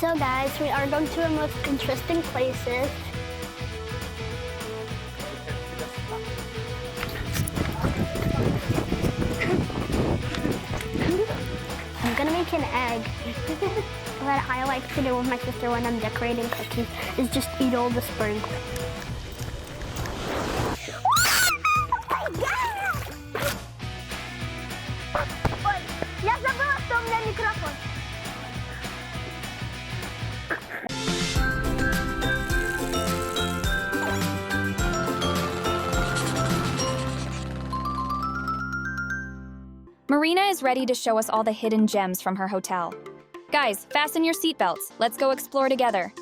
So guys, we are going to the most interesting places. I'm gonna make an egg. What I like to do with my sister when I'm decorating cookies is just eat all the sprinkles. Я забыла, что у меня микрофон. Marina is ready to show us all the hidden gems from her hotel. Guys, fasten your seatbelts. Let's go explore together.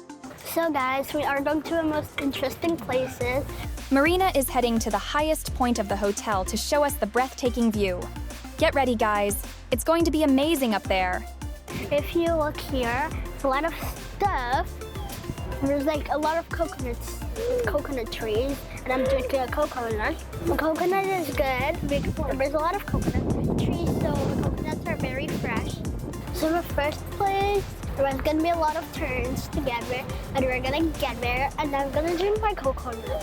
So guys, we are going to the most interesting places. Marina is heading to the highest point of the hotel to show us the breathtaking view. Get ready, guys. It's going to be amazing up there. If you look here, a lot of stuff. There's like a lot of coconut trees, and I'm drinking a coconut. The coconut is good because there's a lot of coconut trees, so the coconuts are very fresh. So the first place, there's gonna be a lot of turns to get there, and we're gonna get there, and I'm gonna drink my coconut.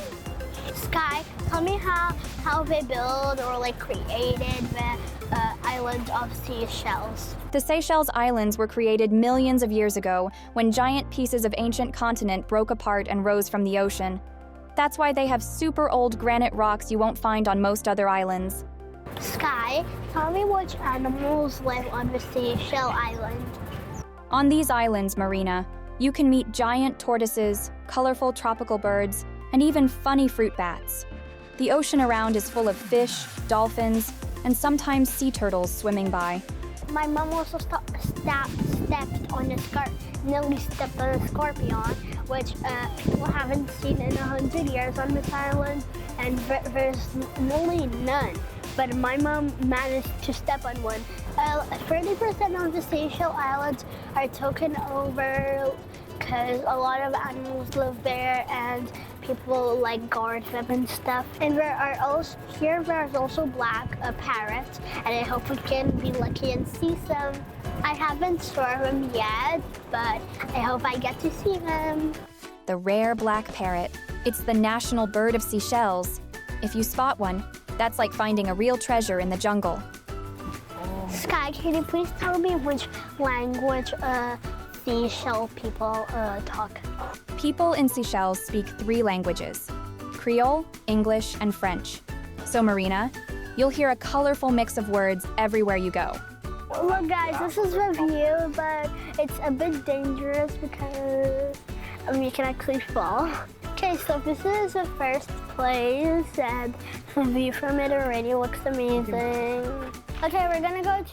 Sky, tell me how they build or like created the island of Seychelles. The Seychelles Islands were created millions of years ago when giant pieces of ancient continent broke apart and rose from the ocean. That's why they have super old granite rocks you won't find on most other islands. Sky, tell me which animals live on the Seychelles Island. On these islands, Marina, you can meet giant tortoises, colorful tropical birds, and even funny fruit bats. The ocean around is full of fish, dolphins, and sometimes sea turtles swimming by. My mom also stepped nearly stepped on a scorpion, which people haven't seen in 100 years on this island, and there's nearly none. But my mom managed to step on one. 30% of the Seychelles Islands are taken over because a lot of animals live there and people like guard them and stuff. And there's also black parrots, and I hope we can be lucky and see some. I haven't saw them yet, but I hope I get to see them. The rare black parrot. It's the national bird of Seychelles. If you spot one, that's like finding a real treasure in the jungle. Sky, can you please tell me which language Seychelles people talk? People in Seychelles speak 3 languages: Creole, English, and French. So Marina, you'll hear a colorful mix of words everywhere you go. Look guys, this is the view, but it's a bit dangerous because you can actually fall. Okay, so this is the first place, and the view from it already looks amazing. Okay, we're gonna go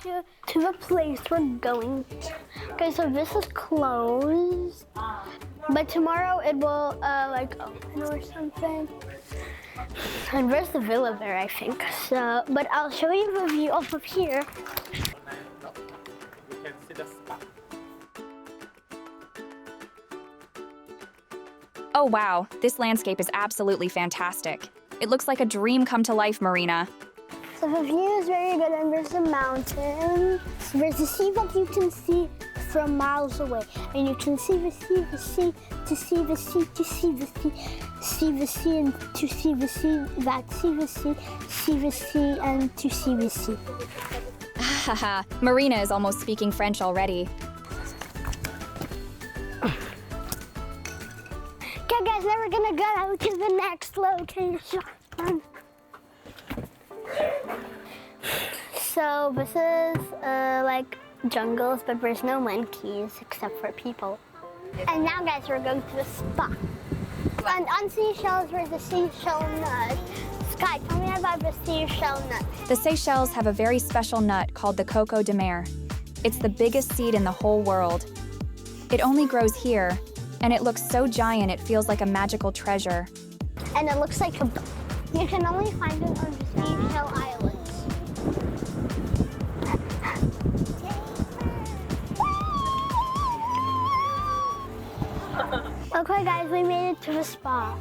to the place we're going to. Okay, so this is closed, but tomorrow it will like open or something. And where's the villa there, I think. So, but I'll show you the view off of here. You can see the spa. Oh wow, this landscape is absolutely fantastic. It looks like a dream come to life, Marina. So the view is very good, and there's a mountain. There's a sea that you can see from miles away, and you can see the sea, to see the sea, to see the sea, see the sea, and to see the sea, that see the sea, and to see the sea. Haha, Marina is almost speaking French already. Okay guys, now we're gonna go to the next location. So this is like jungles, but there's no monkeys except for people. And now guys, we're going to the spa. And on Seychelles, there's the Seychelles nut. Sky, tell me about the Seychelles nut. The Seychelles have a very special nut called the coco de mer. It's the biggest seed in the whole world. It only grows here, and it looks so giant it feels like a magical treasure. And it looks like you can only find it on the Seychelles Islands. Okay guys, we made it to the spa.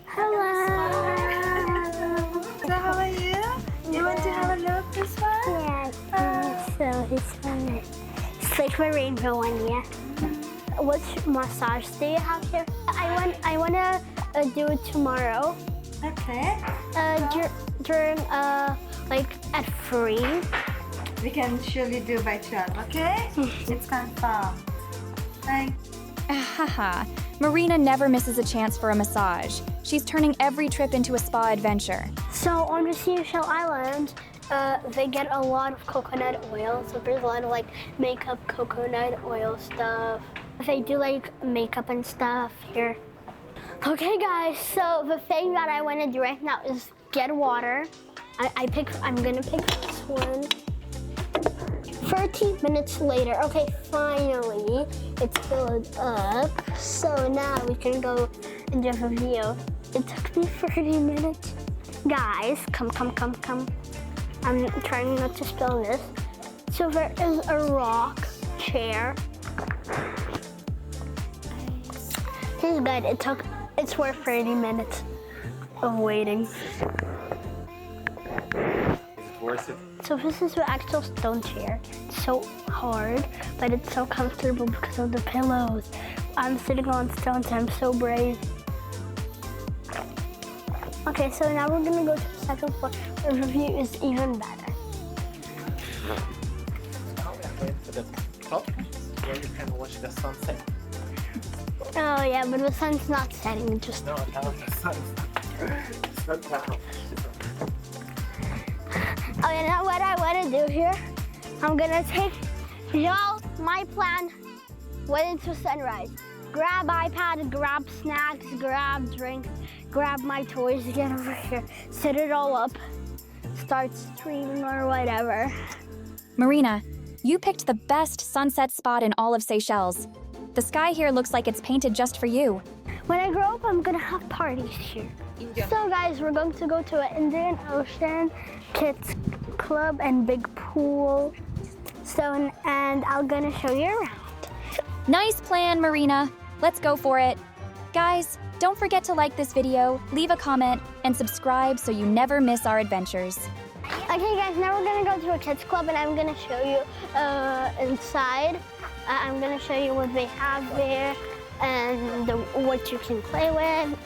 Hello. So how are you? You want to have a look this one? Yes. So this one is like the rainbow one, yeah. Which massage do you have here? I wanna do it tomorrow. Okay. During like at 3. We can surely do by 12, okay? It's confirmed. Thanks. Haha. Marina never misses a chance for a massage. She's turning every trip into a spa adventure. So on the Seychelles Islands, they get a lot of coconut oil. So there's a lot of like makeup, coconut oil stuff. They do like makeup and stuff here. Okay guys, so the thing that I want to do right now is get water. I'm gonna pick this one. 30 minutes later, okay, finally, it's filled up. So now we can go and do a view. It took me 30 minutes. Guys, come. I'm trying not to spill this. So there is a rock chair. This is good. It's worth 30 minutes of waiting. Worth it. So this is the actual stone chair. It's so hard, but it's so comfortable because of the pillows. I'm sitting on stones, I'm so brave. Okay, so now we're gonna go to the second floor where the view is even better. Now we are going to the top where you can watch the sunset. Oh yeah, but the sun's not setting, it's just... No, now the sun's not down. Okay, now what I want to do here, I'm gonna take y'all, my plan, wait until sunrise. Grab iPad, grab snacks, grab drinks, grab my toys, get over here, set it all up, start streaming or whatever. Marina, you picked the best sunset spot in all of Seychelles. The sky here looks like it's painted just for you. When I grow up, I'm gonna have parties here. So guys, we're going to go to an Indian Ocean Kids Club and big pool. So, and I'm gonna show you around. Nice plan, Marina. Let's go for it. Guys, don't forget to like this video, leave a comment, and subscribe so you never miss our adventures. Okay guys, now we're gonna go to a kids club and I'm gonna show you inside. I'm gonna show you what they have there and what you can play with.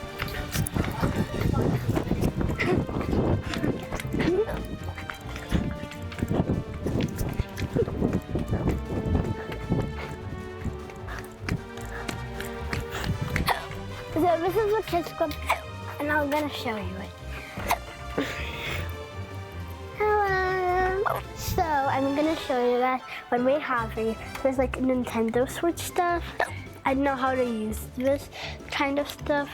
So this is the kids club and I'm gonna show you it. Hello. So I'm gonna show you guys what we have here. There's like Nintendo Switch stuff. I don't know how to use this kind of stuff.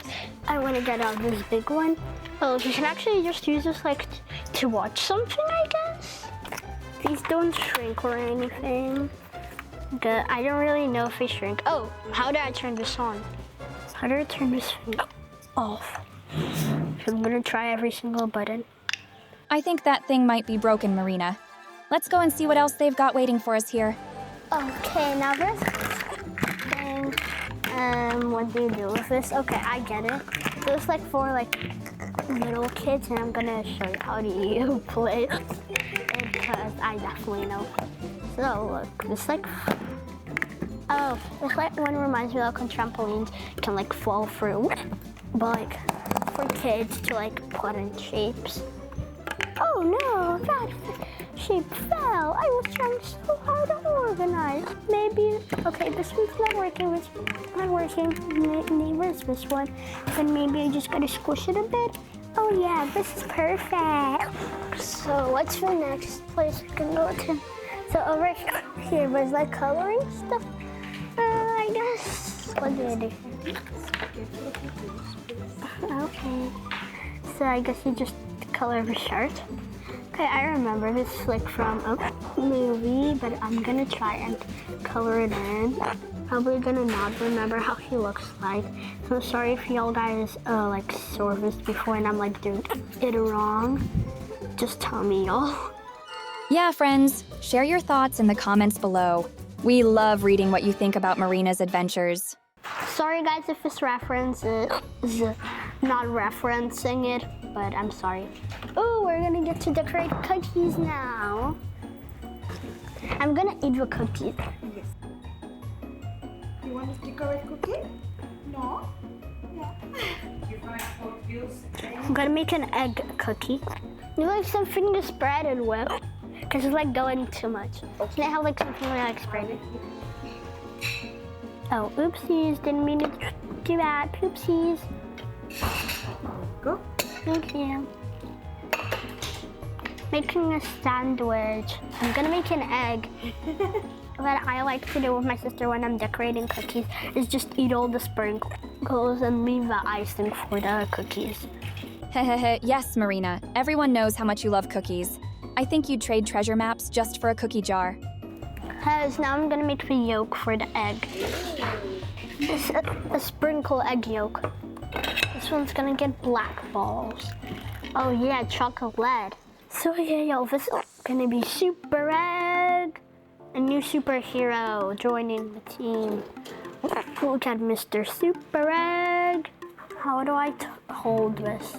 I want to get out this big one. Oh, you can actually just use this like to watch something, I guess. These don't shrink or anything. I don't really know if they shrink. Oh, how do I turn this on? How do I turn this thing off? So I'm gonna try every single button. I think that thing might be broken, Marina. Let's go and see what else they've got waiting for us here. Okay, now this thing, what do you do with this? Okay, I get it. So it's like for like little kids, and I'm gonna show you how do you play it because I definitely know. So look, this like, oh, this like one reminds me of like on trampolines, you can like fall through, but like for kids to like put in shapes. Oh no, that shape fell. I was trying so hard to organize. Maybe, okay, this one's not working, this one's not working. Where's this one? Then maybe I just gotta squish it a bit. Oh yeah, this is perfect. So what's the next place we can go to? So over here was like coloring stuff. I guess, what do I do here? Okay, so I guess you just color the shirt. Okay, I remember this like from a movie, but I'm gonna try and color it in. Probably gonna not remember how he looks like. So sorry if y'all guys like saw this before and I'm like doing it wrong. Just tell me, y'all. Yeah, friends, share your thoughts in the comments below. We love reading what you think about Marina's adventures. Sorry guys if this reference is not referencing it, but I'm sorry. Oh, we're gonna get to decorate cookies now. I'm gonna eat the cookies. Yes. You want to decorate cookie? No? Yeah. I'm gonna make an egg cookie. You like something to spread and whip? Because it's like going too much. Can I have like something like spread it? Oh, oopsies, didn't mean to do that. Oopsies. Go. Thank you. Making a sandwich. I'm gonna make an egg. What I like to do with my sister when I'm decorating cookies is just eat all the sprinkles and leave the icing for the cookies. Yes, Marina. Everyone knows how much you love cookies. I think you'd trade treasure maps just for a cookie jar. Because now I'm gonna make the yolk for the egg. It's a sprinkle egg yolk. This one's gonna get black balls. Oh yeah, chocolate. So yeah, this is gonna be Super Egg. A new superhero joining the team. Look at Mr. Super Egg. How do I hold this?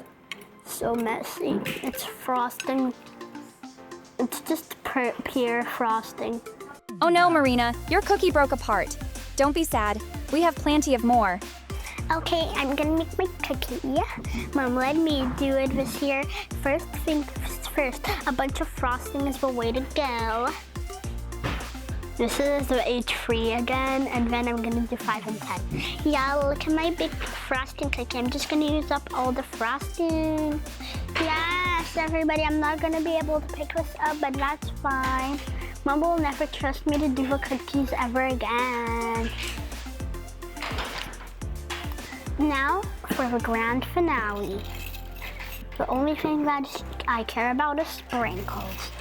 So messy. It's frosting. It's just pure frosting. Oh no, Marina, your cookie broke apart. Don't be sad. We have plenty of more. Okay, I'm gonna make my cookie. Mom, let me do it this year. First things first, a bunch of frosting is the way to go. This is the H3 again, and then I'm gonna do 5 and 10. Yeah, look at my big frosting cookie. I'm just gonna use up all the frosting. Yes, everybody, I'm not gonna be able to pick this up, but that's fine. Mom will never trust me to do the cookies ever again. Now for the grand finale. The only thing that I care about is sprinkles.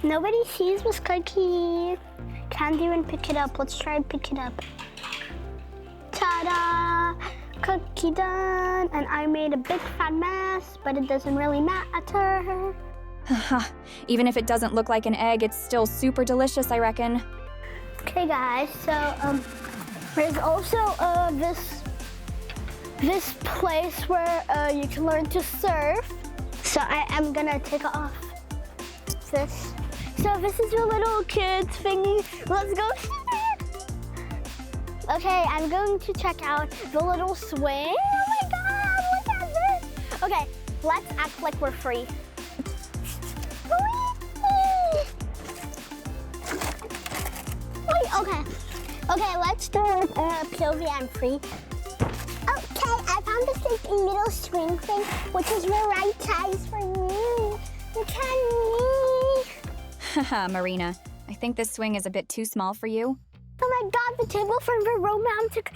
Nobody sees this cookie. Can't even pick it up. Let's try and pick it up. Ta-da! Cookie done. And I made a big fat mess, but it doesn't really matter. Even if it doesn't look like an egg, it's still super delicious, I reckon. Okay, guys. So there's also this place where you can learn to surf. So I am gonna take off this. So this is your little kids thingy. Let's go see it. Okay, I'm going to check out the little swing. Oh my God, look at this. Okay, let's act like we're free. Wait, okay. Okay, let's do POV, I'm free. Okay, I found this like little swing thing, which is the right size for me. Look at me. Haha, Marina. I think this swing is a bit too small for you. Oh my God, the table from the romantic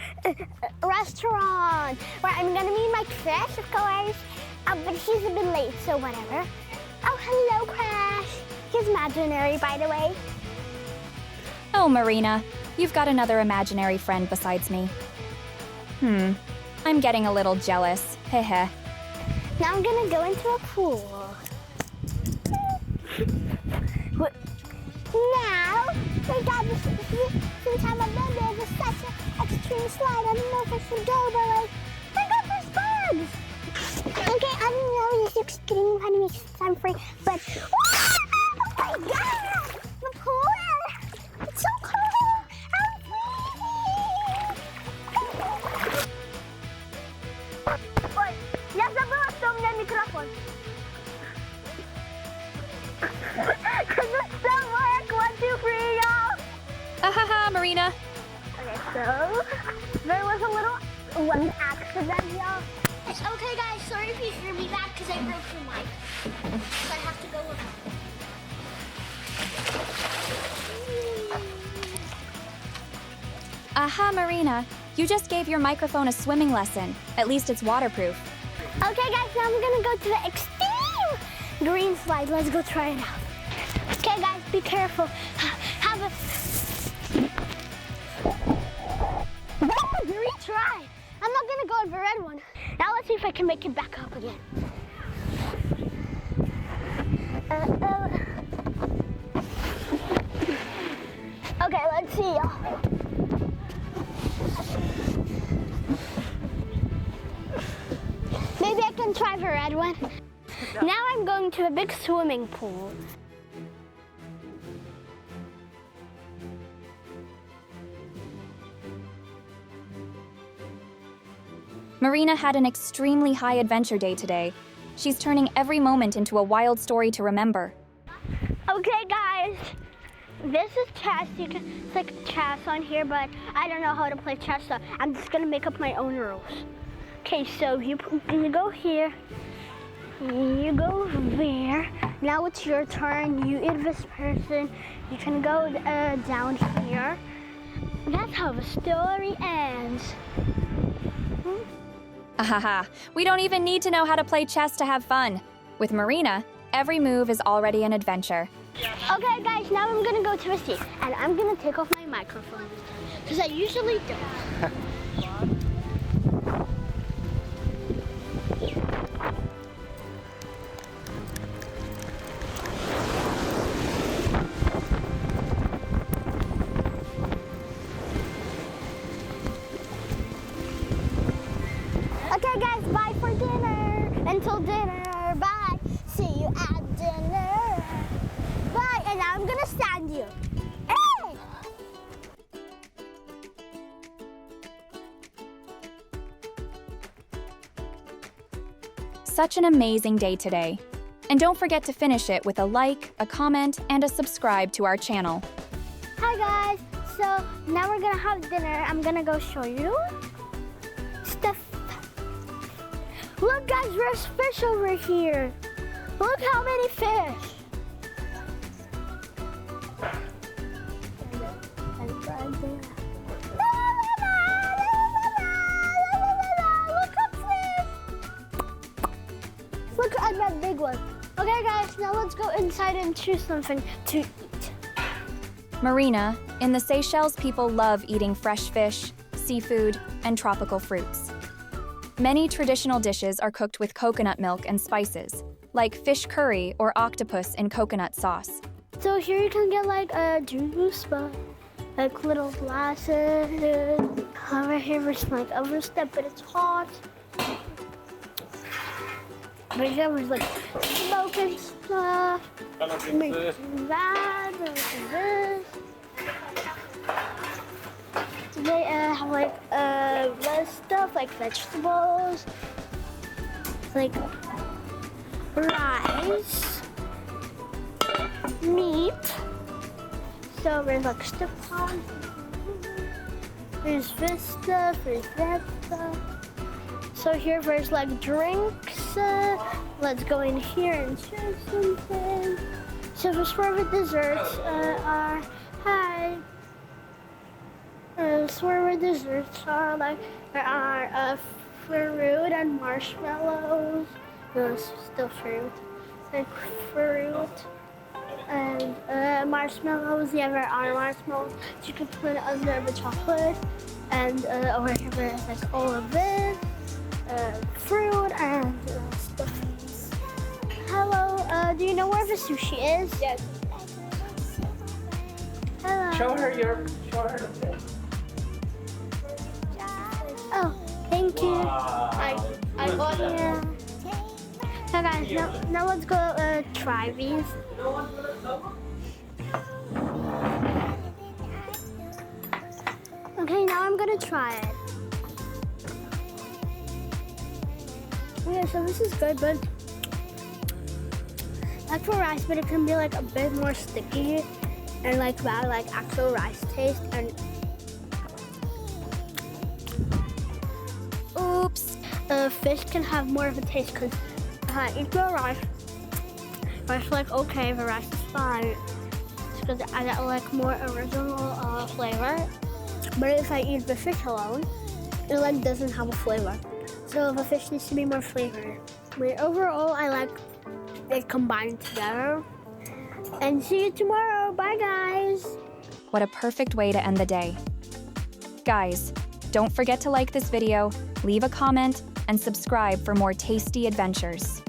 restaurant where I'm gonna meet my crush, of course. But he's a bit late, so whatever. Oh, hello, crush. He's imaginary, by the way. Oh, Marina. You've got another imaginary friend besides me. I'm getting a little jealous. Heh. Now I'm gonna go into a pool. Now, we got this, since I'm a baby, there's such an extreme slide. I don't know if I should go, but like, my God, there's bugs. Okay, I don't know this extreme honey since I'm free, but, oh my God, the pool, it's so cold, I'm free. Oj, ja zabrałam do mnie mikrofon. Ahaha, Marina. Okay, so there was a little one accident, y'all. It's okay, guys. Sorry if you hear me back because I broke the mic. So I have to go with Aha, Marina. You just gave your microphone a swimming lesson. At least it's waterproof. Okay, guys, now I'm gonna go to the extreme green slide. Let's go try it out. Okay, guys, be careful. Have a retry. I'm not gonna go on the red one. Now let's see if I can make it back up again. Okay, let's see, y'all. Maybe I can try the red one. Now I'm going to a big swimming pool. Marina had an extremely high adventure day today. She's turning every moment into a wild story to remember. Okay, guys. This is chess. It's like chess on here, but I don't know how to play chess, so I'm just gonna make up my own rules. Okay, so you go here. You go there. Now it's your turn. You eat this person. You can go down here. That's how the story ends. Ahaha, we don't even need to know how to play chess to have fun. With Marina, every move is already an adventure. Okay, guys, now I'm gonna go to a seat, and I'm gonna take off my microphone, because I usually don't. Okay, guys, bye for dinner. Until dinner, bye. See you at dinner. Bye, and now I'm gonna stand you. Hey! Such an amazing day today. And don't forget to finish it with a like, a comment, and a subscribe to our channel. Hi, guys. So now we're gonna have dinner. I'm gonna go show you stuff. Look, guys, there's fish over here. Look how many fish. Look at fish. Look at that big one. Okay, guys, now let's go inside and choose something to eat. Marina, in the Seychelles, people love eating fresh fish, seafood, and tropical fruits. Many traditional dishes are cooked with coconut milk and spices, like fish curry or octopus in coconut sauce. So here you can get like a juice, but like little glasses. Over here there's like other stuff, but it's hot. But here there's like smoking stuff. That, this. They have like red stuff, like vegetables, like rice, meat. So there's like stuff on. There's this stuff, there's that stuff. So here there's like drinks. Let's go in here and choose something. So the favorite desserts are, hi. Favorite desserts are like, there are fruit and marshmallows. No, it's still fruit. Like fruit and marshmallows. Yeah, there are marshmallows. You can put it under the chocolate. And over here there's like all of this. Fruit and stuff. Hello, do you know where the sushi is? Yes. Hello. Show her the fish. Oh, thank you. I got it. Yeah. So guys, now let's go try these. Okay, now I'm gonna try it. Okay, so this is good, but like for rice, but it can be like a bit more sticky and like that, like actual rice taste. And Oops. fish can have more of a taste because I eat the rice. Rice like okay, the rice is fine because I got like more original flavor. But if I eat the fish alone, it like doesn't have a flavor. So the fish needs to be more flavored. But overall, I like it combined together. And see you tomorrow. Bye, guys. What a perfect way to end the day. Guys, don't forget to like this video, leave a comment, and subscribe for more tasty adventures.